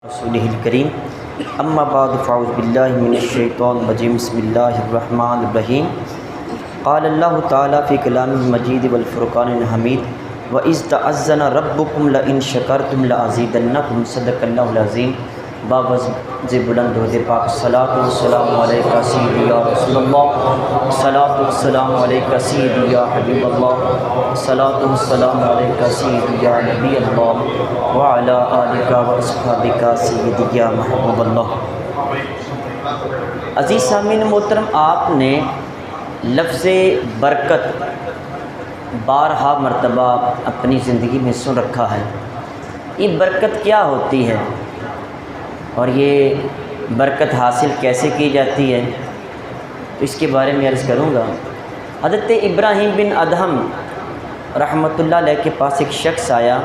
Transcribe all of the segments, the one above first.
رسولہ الکریم اما بعد فاعوذ باللہ من الشیطان الرجیم بسم اللہ الرحمن الرحیم قال اللہ تعالیٰ فی کلامہ المجید والفرقان الحمید وَإِذْ تَعَذَّنَ رَبُّكُمْ لَئِن شَكَرْتُمْ لَأَزِيدَنَّكُمْ صدق اللہ العظیم باوجہ بلند درود پاک صلاۃ والسلام علیکہ سیدی یا رسول اللہ، صلاۃ والسلام علیکہ سیدی یا حبیب اللہ، صلاۃ والسلام علیکہ سیدی یا نبی اللہ وعلی آلکہ واصحابکہ سیدی یا محبوب اللہ۔ عزیز سامعین محترم، آپ نے لفظ برکت بارہا مرتبہ اپنی زندگی میں سن رکھا ہے۔ یہ برکت کیا ہوتی ہے اور یہ برکت حاصل کیسے کی جاتی ہے، تو اس کے بارے میں عرض کروں گا۔ حضرت ابراہیم بن ادہم رحمۃ اللہ علیہ کے پاس ایک شخص آیا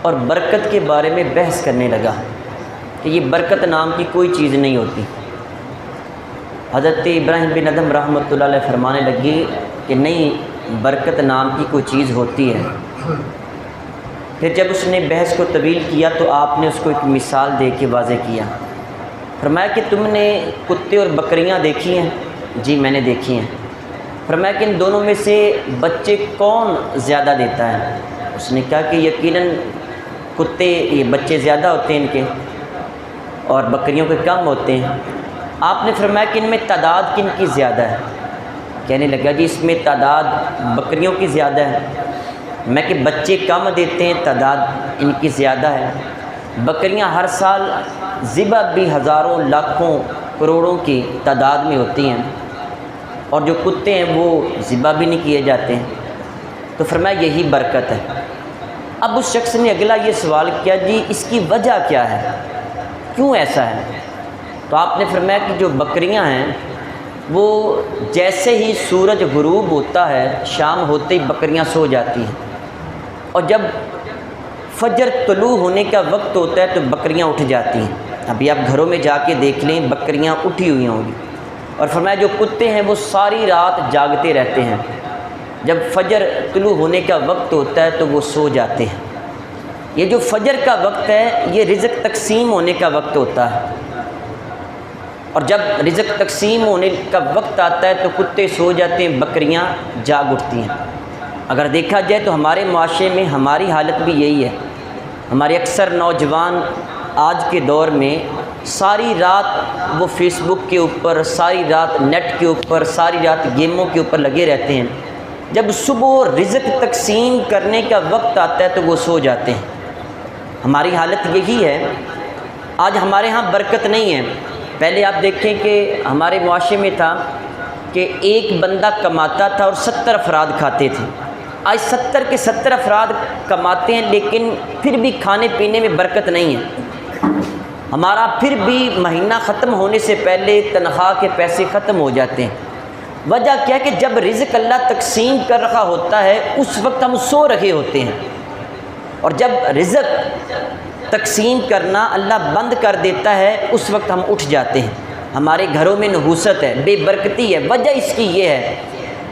اور برکت کے بارے میں بحث کرنے لگا کہ یہ برکت نام کی کوئی چیز نہیں ہوتی۔ حضرت ابراہیم بن ادہم رحمۃ اللہ علیہ فرمانے لگی کہ نہیں، برکت نام کی کوئی چیز ہوتی ہے۔ پھر جب اس نے بحث کو طویل کیا تو آپ نے اس کو ایک مثال دے کے واضح کیا۔ فرمایا کہ تم نے کتے اور بکریاں دیکھی ہیں؟ جی میں نے دیکھی ہیں۔ فرمایا کہ ان دونوں میں سے بچے کون زیادہ دیتا ہے؟ اس نے کہا کہ یقیناً کتے یہ بچے زیادہ ہوتے ہیں ان کے، اور بکریوں کے کم ہوتے ہیں۔ آپ نے فرمایا کہ ان میں تعداد کن کی زیادہ ہے؟ کہنے لگا جی اس میں تعداد بکریوں کی زیادہ ہے۔ میں کہ بچے کم دیتے ہیں، تعداد ان کی زیادہ ہے۔ بکریاں ہر سال ذبح بھی ہزاروں لاکھوں کروڑوں کی تعداد میں ہوتی ہیں، اور جو کتے ہیں وہ ذبح بھی نہیں کیے جاتے ہیں۔ تو فرمایا یہی برکت ہے۔ اب اس شخص نے اگلا یہ سوال کیا جی اس کی وجہ کیا ہے، کیوں ایسا ہے؟ تو آپ نے فرمایا کہ جو بکریاں ہیں وہ جیسے ہی سورج غروب ہوتا ہے، شام ہوتے ہی بکریاں سو جاتی ہیں، اور جب فجر طلوع ہونے کا وقت ہوتا ہے تو بکریاں اٹھ جاتی ہیں۔ ابھی آپ گھروں میں جا کے دیکھ لیں، بکریاں اٹھی ہوئی ہوں گی۔ اور فرمایا جو کتے ہیں وہ ساری رات جاگتے رہتے ہیں، جب فجر طلوع ہونے کا وقت ہوتا ہے تو وہ سو جاتے ہیں۔ یہ جو فجر کا وقت ہے یہ رزق تقسیم ہونے کا وقت ہوتا ہے، اور جب رزق تقسیم ہونے کا وقت آتا ہے تو کتے سو جاتے ہیں، بکریاں جاگ اٹھتی ہیں۔ اگر دیکھا جائے تو ہمارے معاشرے میں ہماری حالت بھی یہی ہے۔ ہمارے اکثر نوجوان آج کے دور میں ساری رات وہ فیس بک کے اوپر، ساری رات نیٹ کے اوپر، ساری رات گیموں کے اوپر لگے رہتے ہیں۔ جب صبح رزق تقسیم کرنے کا وقت آتا ہے تو وہ سو جاتے ہیں۔ ہماری حالت یہی ہے۔ آج ہمارے ہاں برکت نہیں ہے۔ پہلے آپ دیکھیں کہ ہمارے معاشرے میں تھا کہ ایک بندہ کماتا تھا اور 70 افراد کھاتے تھے۔ آج 70 کے 70 افراد کماتے ہیں لیکن پھر بھی کھانے پینے میں برکت نہیں ہے۔ ہمارا پھر بھی مہینہ ختم ہونے سے پہلے تنخواہ کے پیسے ختم ہو جاتے ہیں۔ وجہ کیا ہے کہ جب رزق اللہ تقسیم کر رہا ہوتا ہے اس وقت ہم سو رہے ہوتے ہیں، اور جب رزق تقسیم کرنا اللہ بند کر دیتا ہے اس وقت ہم اٹھ جاتے ہیں۔ ہمارے گھروں میں نحوست ہے، بے برکتی ہے۔ وجہ اس کی یہ ہے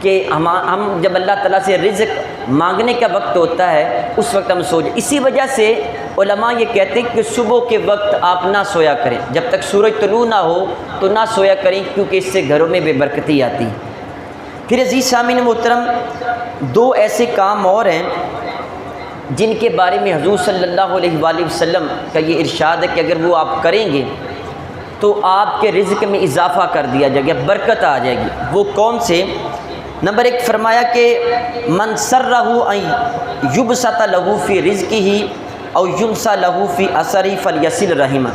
کہ ہم جب اللہ تعالیٰ سے رزق مانگنے کا وقت ہوتا ہے اس وقت ہم سو جائیں۔ اسی وجہ سے علماء یہ کہتے ہیں کہ صبح کے وقت آپ نہ سویا کریں، جب تک سورج طلوع نہ ہو تو نہ سویا کریں، کیونکہ اس سے گھروں میں بے برکتی آتی ہے۔ پھر عزیز سامعین محترم، دو ایسے کام اور ہیں جن کے بارے میں حضور صلی اللہ علیہ وآلہ وسلم کا یہ ارشاد ہے کہ اگر وہ آپ کریں گے تو آپ کے رزق میں اضافہ کر دیا جائے گا، برکت آ جائے گی۔ وہ کون سے؟ نمبر 1 فرمایا کہ من سرہ ان یبسط لہ فی رزقہ او ینسى لہ فی اثرہ فلیصل رحمہ۔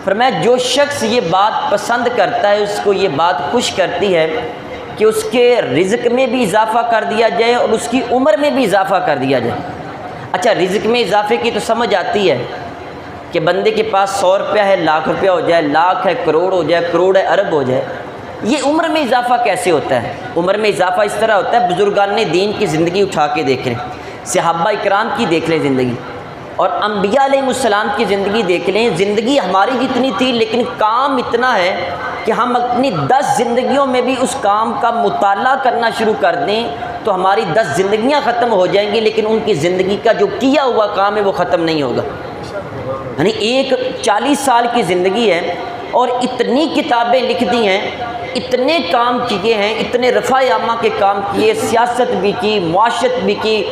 فرمایا جو شخص یہ بات پسند کرتا ہے، اس کو یہ بات خوش کرتی ہے کہ اس کے رزق میں بھی اضافہ کر دیا جائے اور اس کی عمر میں بھی اضافہ کر دیا جائے۔ اچھا، رزق میں اضافے کی تو سمجھ آتی ہے کہ بندے کے پاس 100 روپیہ ہے، لاکھ روپیہ ہو جائے، لاکھ ہے کروڑ ہو جائے، کروڑ ہے ارب ہو جائے۔ یہ عمر میں اضافہ کیسے ہوتا ہے؟ عمر میں اضافہ اس طرح ہوتا ہے، بزرگان دین کی زندگی اٹھا کے دیکھ لیں، صحابہ اکرام کی دیکھ لیں زندگی، اور انبیاء علیہ السلام کی زندگی دیکھ لیں۔ زندگی ہماری جتنی تھی لیکن کام اتنا ہے کہ ہم اپنی 10 زندگیوں میں بھی اس کام کا مطالعہ کرنا شروع کر دیں تو ہماری 10 زندگیاں ختم ہو جائیں گی، لیکن ان کی زندگی کا جو کیا ہوا کام ہے وہ ختم نہیں ہوگا۔ یعنی ایک 40 سال کی زندگی ہے اور اتنی کتابیں لکھ دی ہیں، اتنے کام کیے ہیں، اتنے رفع عامہ کے کام کیے، سیاست بھی کی، معاشرت بھی کی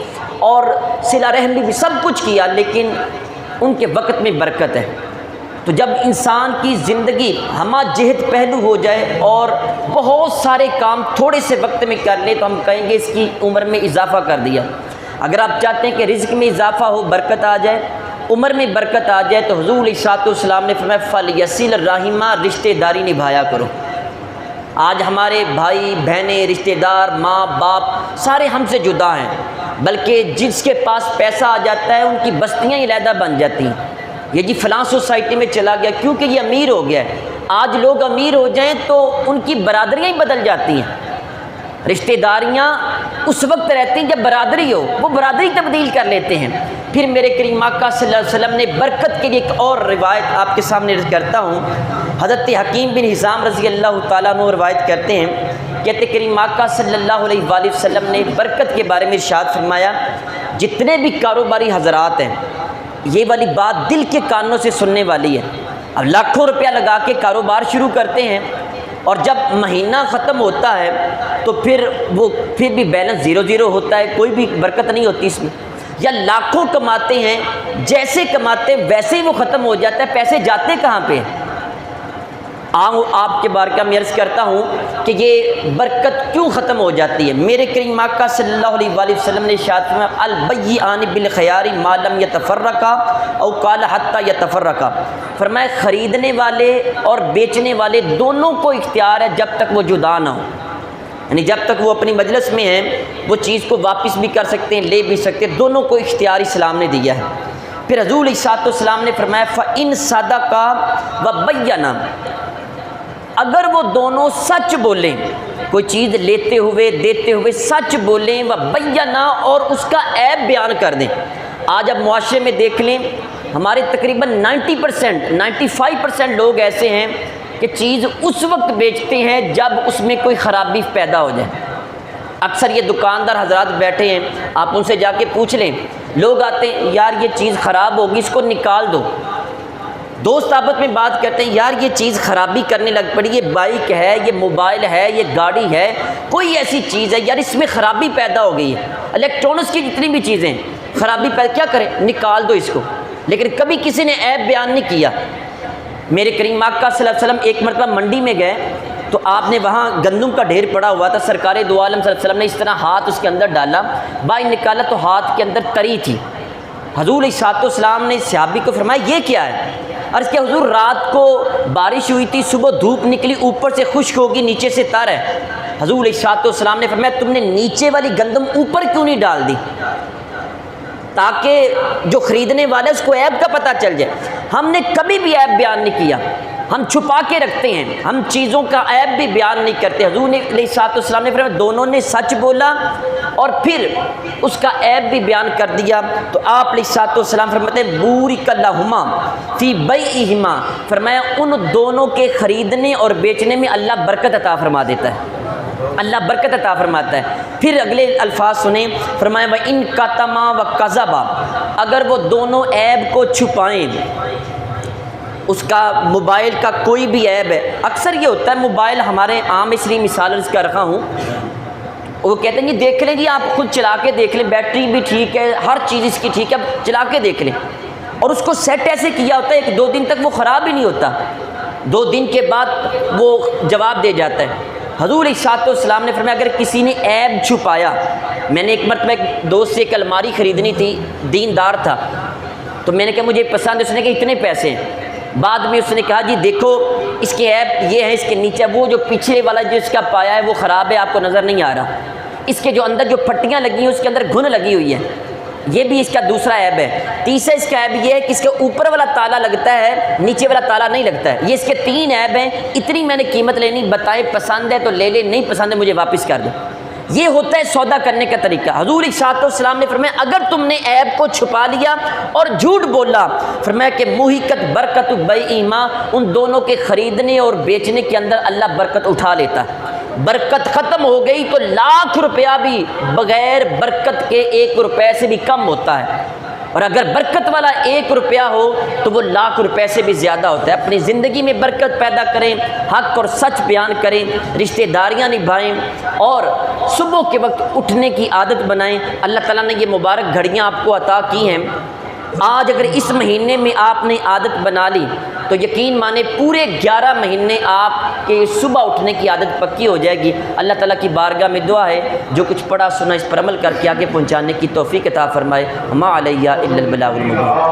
اور صلہ رحم بھی سب کچھ کیا، لیکن ان کے وقت میں برکت ہے۔ تو جب انسان کی زندگی ہمہ جہت پہلو ہو جائے اور بہت سارے کام تھوڑے سے وقت میں کر لے تو ہم کہیں گے اس کی عمر میں اضافہ کر دیا۔ اگر آپ چاہتے ہیں کہ رزق میں اضافہ ہو، برکت آ جائے، عمر میں برکت آ جائے، تو حضور علیہ الصلوۃ والسلام نے فرمایا فَلْيَصِلْ الرَّحِمَ، رشتہ داری نبھایا کرو۔ آج ہمارے بھائی بہنیں، رشتہ دار، ماں باپ سارے ہم سے جدا ہیں، بلکہ جس کے پاس پیسہ آ جاتا ہے ان کی بستیاں ہی علیحدہ بن جاتی ہیں۔ یہ جی فلاں سوسائٹی میں چلا گیا کیونکہ یہ امیر ہو گیا ہے۔ آج لوگ امیر ہو جائیں تو ان کی برادریاں ہی بدل جاتی ہیں۔ رشتہ داریاں اس وقت رہتی ہیں جب برادری ہو، وہ برادری تبدیل کر لیتے ہیں۔ پھر میرے کریم آقا صلی اللہ علیہ وسلم نے برکت کے لیے ایک اور روایت آپ کے سامنے کرتا ہوں۔ حضرت حکیم بن حزام رضی اللہ تعالیٰ عنہ روایت کرتے ہیں، کہتے کریم آقا صلی اللہ علیہ وآلہ وسلم نے برکت کے بارے میں ارشاد فرمایا، جتنے بھی کاروباری حضرات ہیں، یہ والی بات دل کے کانوں سے سننے والی ہے۔ اب لاکھوں روپیہ لگا کے کاروبار شروع کرتے ہیں اور جب مہینہ ختم ہوتا ہے تو پھر بھی بیلنس 0 ہوتا ہے، کوئی بھی برکت نہیں ہوتی اس میں۔ یا لاکھوں کماتے ہیں، جیسے کماتے ویسے ہی وہ ختم ہو جاتا ہے، پیسے جاتے کہاں پہ؟ آپ کے بارے میں عرض کرتا ہوں کہ یہ برکت کیوں ختم ہو جاتی ہے۔ میرے کریم آقا صلی اللہ علیہ وآلہ وسلم نے ارشاد فرمایا البیعان بالخیار ما لم یتفرقا او قال حتی یتفرقا، فرمایا خریدنے والے اور بیچنے والے دونوں کو اختیار ہے جب تک وہ جدا نہ ہو، یعنی جب تک وہ اپنی مجلس میں ہیں وہ چیز کو واپس بھی کر سکتے ہیں، لے بھی سکتے ہیں، دونوں کو اختیار اسلام نے دیا ہے۔ پھر حضور علیہ الصلوۃ والسلام نے فرمایا فَإِن صَدَقَا وَبَيَّنَا، اگر وہ دونوں سچ بولیں، کوئی چیز لیتے ہوئے دیتے ہوئے سچ بولیں، وَبَيَّنَا، اور اس کا عیب بیان کر دیں۔ آج اب معاشرے میں دیکھ لیں، ہمارے تقریباً 95% لوگ ایسے ہیں کہ چیز اس وقت بیچتے ہیں جب اس میں کوئی خرابی پیدا ہو جائے۔ اکثر یہ دکاندار حضرات بیٹھے ہیں، آپ ان سے جا کے پوچھ لیں، لوگ آتے ہیں یار یہ چیز خراب ہوگی اس کو نکال دو، دوست آپس میں بات کرتے ہیں یار یہ چیز خرابی کرنے لگ پڑی، یہ بائک ہے، یہ موبائل ہے، یہ گاڑی ہے، کوئی ایسی چیز ہے یار اس میں خرابی پیدا ہو گئی ہے، الیکٹرانکس کی جتنی بھی چیزیں خرابی پیدا، کیا کریں؟ نکال دو اس کو۔ لیکن کبھی کسی نے عیب بیان نہیں کیا۔ میرے کریم آقا صلی اللہ علیہ وسلم ایک مرتبہ منڈی میں گئے تو آپ نے وہاں گندم کا ڈھیر پڑا ہوا تھا، سرکار دو عالم صلی اللہ علیہ وسلم نے اس طرح ہاتھ اس کے اندر ڈالا، باہر نکالا تو ہاتھ کے اندر تری تھی۔ حضور علیہ الصلوۃ والسلام نے صحابی کو فرمایا یہ کیا ہے؟ عرض کہ حضور رات کو بارش ہوئی تھی، صبح دھوپ نکلی، اوپر سے خشک ہوگی، نیچے سے تر ہے۔ حضور علیہ الصلوۃ والسلام نے فرمایا تم نے نیچے والی گندم اوپر کیوں نہیں ڈال دی تاکہ جو خریدنے والے اس کو عیب کا پتہ چل جائے۔ ہم نے کبھی بھی عیب بیان نہیں کیا، ہم چھپا کے رکھتے ہیں، ہم چیزوں کا عیب بھی بیان نہیں کرتے۔ حضور علیہ الصلوۃ والسلام نے فرمایا دونوں نے سچ بولا اور پھر اس کا عیب بھی بیان کر دیا تو آپ علیہ الصلوۃ والسلام فرماتے ہیں بورک لہما فی بیعہما، فرمایا ان دونوں کے خریدنے اور بیچنے میں اللہ برکت عطا فرما دیتا ہے، اللہ برکت عطا فرماتا ہے۔ پھر اگلے الفاظ سنیں، فرمایا وَإِن کَتَمَا وَكَذَبَا، اگر وہ دونوں عیب کو چھپائیں، اس کا موبائل کا کوئی بھی عیب ہے، اکثر یہ ہوتا ہے موبائل ہمارے عام اس لیے مثال اس کا رکھا ہوں، وہ کہتے ہیں جی دیکھ لیں جی آپ خود چلا کے دیکھ لیں، بیٹری بھی ٹھیک ہے، ہر چیز اس کی ٹھیک ہے، اب چلا کے دیکھ لیں، اور اس کو سیٹ ایسے کیا ہوتا ہے 1-2 دن تک وہ خراب ہی نہیں ہوتا، 2 دن کے بعد وہ جواب دے جاتا ہے۔ حضور علیہ الصلوۃ والسلام نے فرمایا اگر کسی نے عیب چھپایا، میں نے ایک مرتبہ ایک دوست سے ایک الماری خریدنی تھی، دیندار تھا، تو میں نے کہا مجھے پسند ہے، اس نے کہا اتنے پیسے ہیں، بعد میں اس نے کہا جی دیکھو اس کے عیب یہ ہے، اس کے نیچے وہ جو پچھلے والا جو اس کا پایا ہے وہ خراب ہے، آپ کو نظر نہیں آ رہا، اس کے جو اندر جو پھٹیاں لگی ہیں اس کے اندر گھن لگی ہوئی ہے، یہ بھی اس کا دوسرا عیب ہے۔ تیسرا اس کا عیب یہ ہے کہ اس کے اوپر والا تالا لگتا ہے، نیچے والا تالا نہیں لگتا ہے، یہ اس کے 3 عیب ہیں، اتنی میں نے قیمت لینی، بتائے پسند ہے تو لے لے، نہیں پسند ہے مجھے واپس کر دو۔ یہ ہوتا ہے سودا کرنے کا طریقہ۔ حضور علیہ الصلوۃ والسلام نے فرمایا اگر تم نے عیب کو چھپا لیا اور جھوٹ بولا، فرمایا کہ محقت برکت بیعہما، ان دونوں کے خریدنے اور بیچنے کے اندر اللہ برکت اٹھا لیتا ہے۔ برکت ختم ہو گئی تو لاکھ روپیہ بھی بغیر برکت کے 1 روپے سے بھی کم ہوتا ہے، اور اگر برکت والا 1 روپیہ ہو تو وہ لاکھ روپے سے بھی زیادہ ہوتا ہے۔ اپنی زندگی میں برکت پیدا کریں، حق اور سچ بیان کریں، رشتہ داریاں نبھائیں اور صبح کے وقت اٹھنے کی عادت بنائیں۔ اللہ تعالیٰ نے یہ مبارک گھڑیاں آپ کو عطا کی ہیں، آج اگر اس مہینے میں آپ نے عادت بنا لی تو یقین مانے پورے 11 مہینے آپ کے صبح اٹھنے کی عادت پکی ہو جائے گی۔ اللہ تعالیٰ کی بارگاہ میں دعا ہے جو کچھ پڑھا سنا اس پر عمل کر کے آگے پہنچانے کی توفیق عطا فرمائے۔ ما علیہ الا البلاغ المبین۔